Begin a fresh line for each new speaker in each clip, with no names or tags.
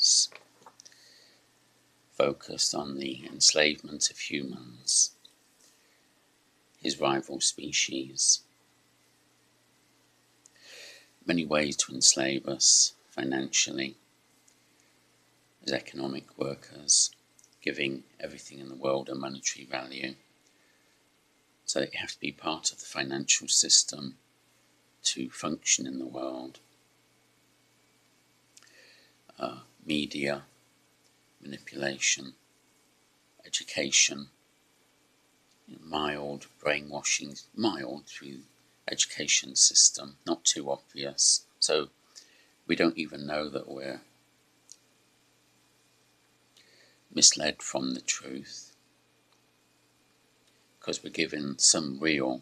is focused on the enslavement of humans, his rival species. Many ways to enslave us financially, as economic workers, giving everything in the world a monetary value. So that you have to be part of the financial system to function in the world. Media, manipulation, education, mild brainwashing, mild through education system, not too obvious. So we don't even know that we're misled from the truth, because we're given some real,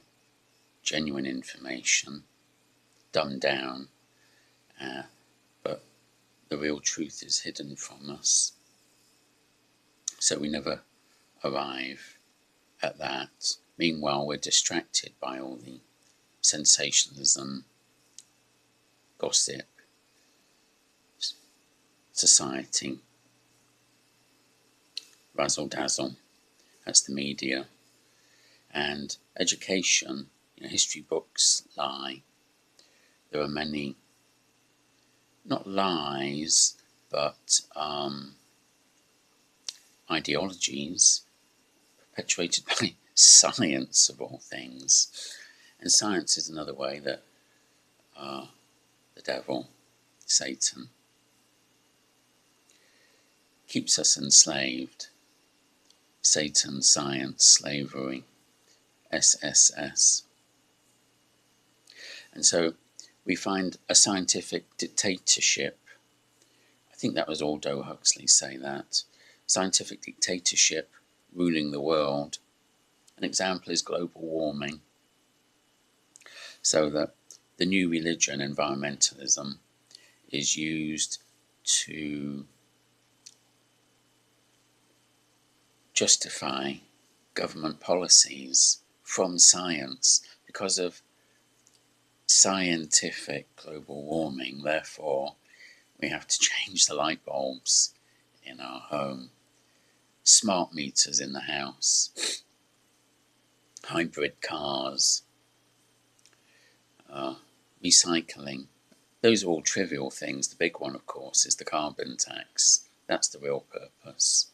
genuine information, dumbed down, but the real truth is hidden from us. So we never arrive at that. Meanwhile, we're distracted by all the sensationalism, gossip, society, razzle-dazzle. That's the media. And education, history books lie. There are many, not lies, but ideologies perpetuated by science, of all things. And science is another way that the devil, Satan, keeps us enslaved. Satan, science, slavery, SSS. And so we find a scientific dictatorship. I think that was Aldous Huxley say that. Scientific dictatorship ruling the world. An example is global warming. So that the new religion, environmentalism, is used to justify government policies from science because of scientific global warming. Therefore, we have to change the light bulbs in our home, smart meters in the house, hybrid cars, recycling. Those are all trivial things. The big one, of course, is the carbon tax. That's the real purpose.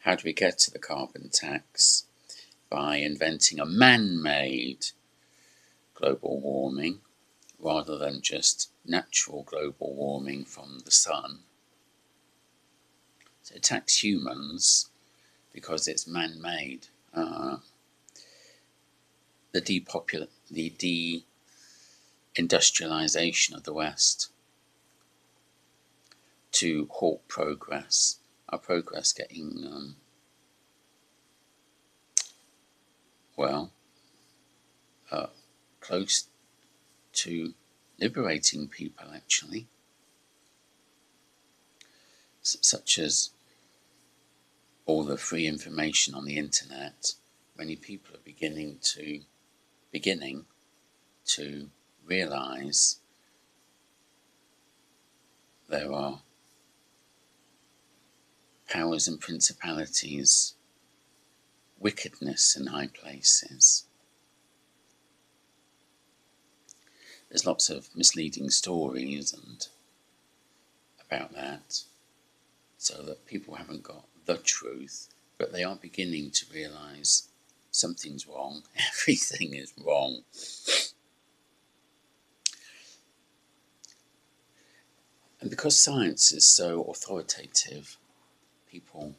How do we get to the carbon tax? By inventing a man-made global warming rather than just natural global warming from the sun. So it attacks humans because it's man-made. The de-industrialization of the West to halt progress. Our progress getting, close to liberating people, actually. Such as all the free information on the internet. Many people are beginning to realize there are powers and principalities, wickedness in high places. There's lots of misleading stories about that, so that people haven't got the truth, but they are beginning to realize something's wrong, everything is wrong. And because science is so authoritative, people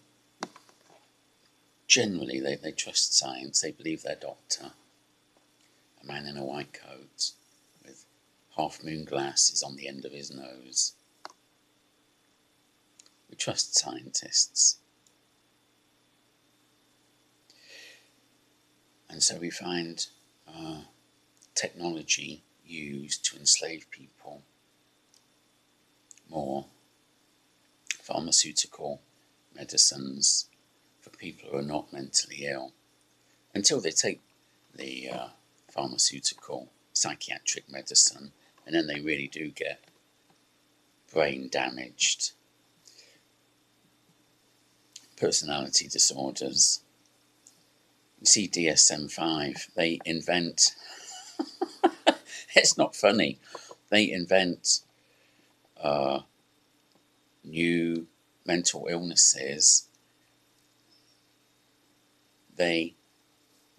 generally, they trust science. They believe their doctor, a man in a white coat with half-moon glasses on the end of his nose. We trust scientists. And so we find technology used to enslave people more. Pharmaceutical medicines for people who are not mentally ill, until they take the pharmaceutical psychiatric medicine, and then they really do get brain damaged. personality disorders. You see DSM-5, they invent, it's not funny, they invent new mental illnesses. They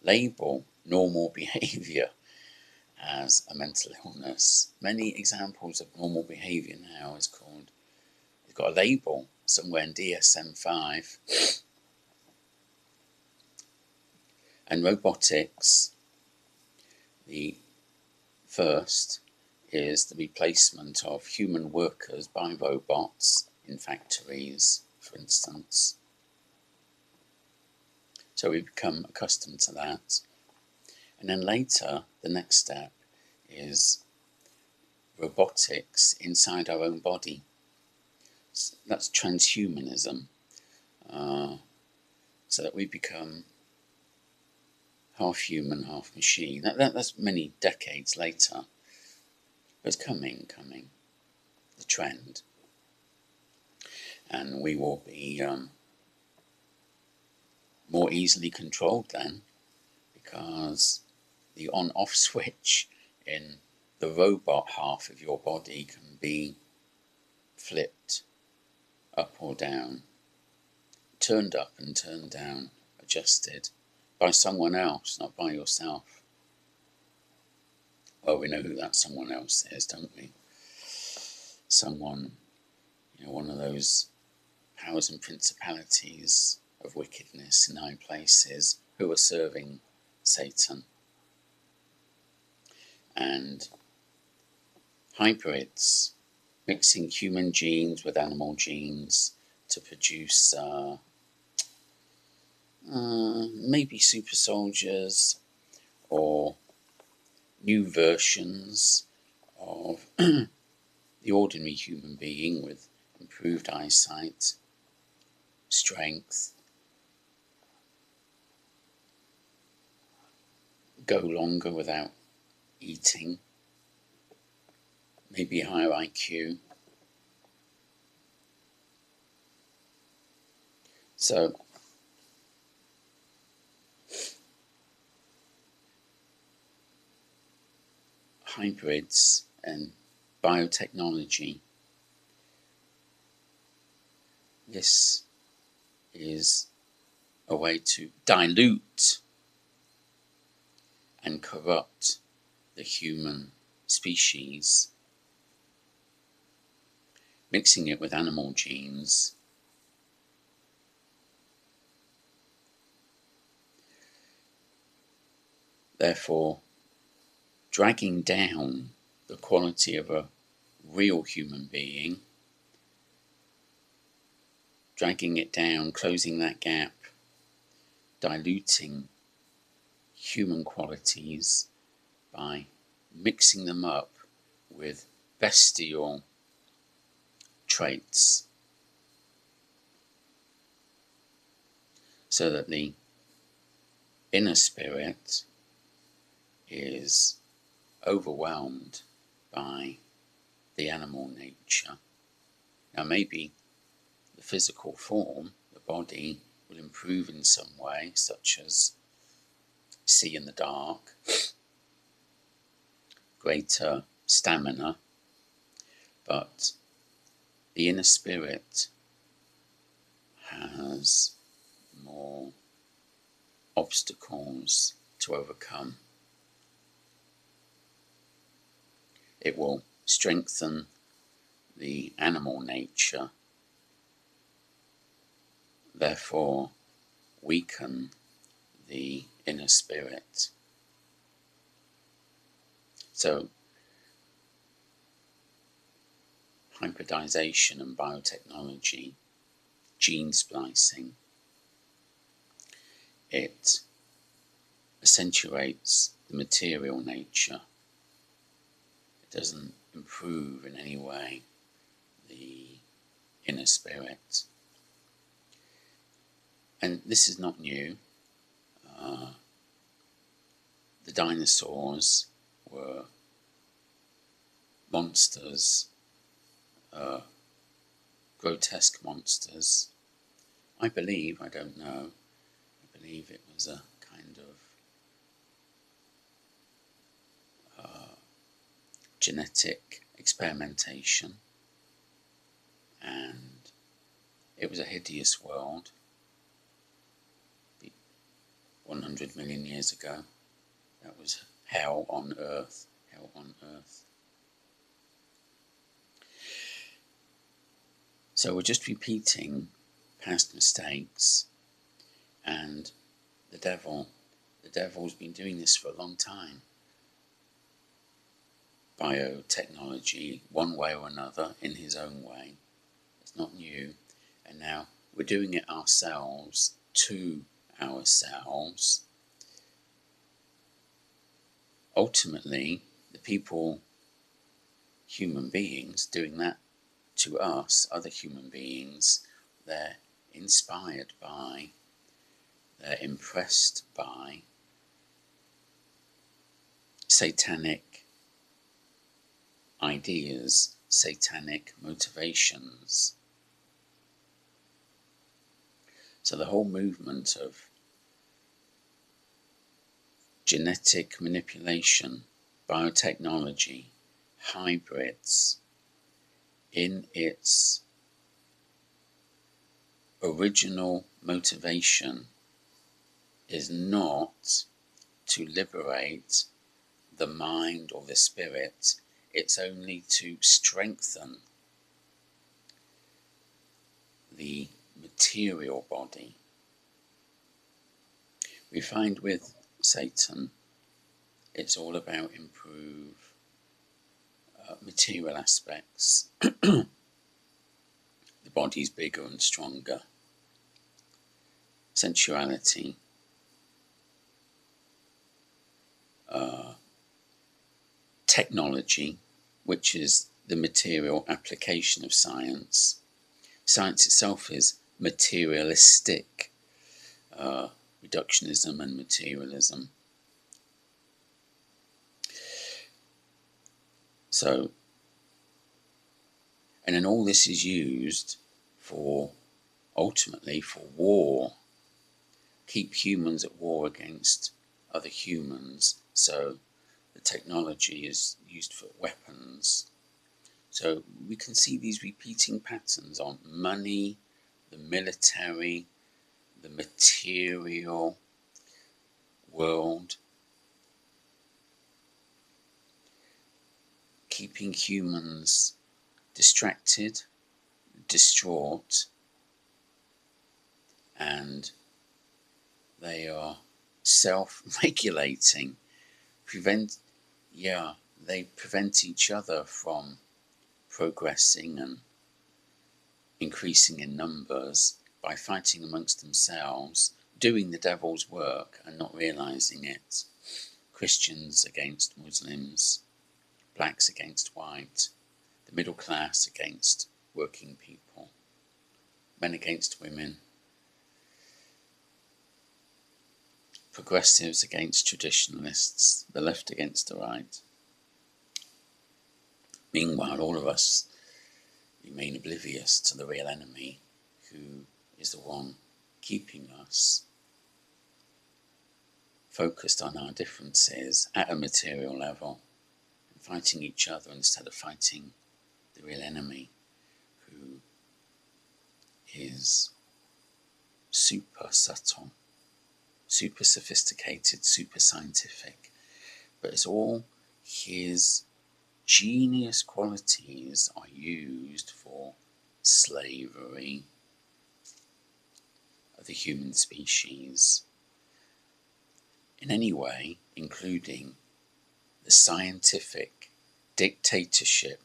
label normal behaviour as a mental illness. Many examples of normal behaviour now is called, it's got a label somewhere in DSM-5. And robotics, the first is the replacement of human workers by robots in factories, for instance. So we become accustomed to that. And then later, the next step is robotics inside our own body. So that's transhumanism. So that we become half human, half machine. That's many decades later. But it's coming, the trend. And we will be more easily controlled then, because the on-off switch in the robot half of your body can be flipped up or down, turned up and turned down, adjusted by someone else, not by yourself. Well, we know who that someone else is, don't we? Someone, one of those powers and principalities of wickedness in high places who are serving Satan. And hybrids, mixing human genes with animal genes to produce maybe super soldiers or new versions of the ordinary human being with improved eyesight, strength, go longer without eating, maybe higher IQ. So hybrids and biotechnology, this is a way to dilute and corrupt the human species, mixing it with animal genes, therefore dragging down the quality of a real human being, dragging it down, closing that gap, diluting human qualities by mixing them up with bestial traits, so that the inner spirit is overwhelmed by the animal nature. Now maybe the physical form, the body, will improve in some way, such as see in the dark, greater stamina, but the inner spirit has more obstacles to overcome. It will strengthen the animal nature, therefore weaken the inner spirit. So hybridization and biotechnology, gene splicing, it accentuates the material nature. It doesn't improve in any way the inner spirit. And this is not new. The dinosaurs were monsters, grotesque monsters, I believe, I don't know, I believe it was a kind of genetic experimentation, and it was a hideous world 100 million years ago. That was hell on earth, hell on earth. So we're just repeating past mistakes, and the devil's been doing this for a long time. Biotechnology, one way or another, in his own way. It's not new. And now we're doing it ourselves, to ourselves. Ultimately, the people, human beings, doing that to us, other human beings, they're inspired by, they're impressed by satanic ideas, satanic motivations. So the whole movement of genetic manipulation, biotechnology, hybrids, in its original motivation is not to liberate the mind or the spirit, it's only to strengthen the material body. We find with Satan, it's all about improve material aspects. The body's bigger and stronger. Sensuality. Technology, which is the material application of science. Science itself is materialistic. Reductionism and materialism. So, and then all this is used for, ultimately, for war. Keep humans at war against other humans. So the technology is used for weapons. So we can see these repeating patterns on money, the military, the material world, keeping humans distracted, distraught, and they are self-regulating. They prevent each other from progressing and increasing in numbers by fighting amongst themselves, doing the devil's work and not realizing it. Christians against Muslims, blacks against white, the middle class against working people, men against women, progressives against traditionalists, the left against the right. Meanwhile, all of us remain oblivious to the real enemy, who is the one keeping us focused on our differences at a material level and fighting each other instead of fighting the real enemy, who is super subtle, super sophisticated, super scientific, but it's all his genius qualities are used for slavery of the human species in any way, including the scientific dictatorship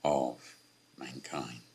of mankind.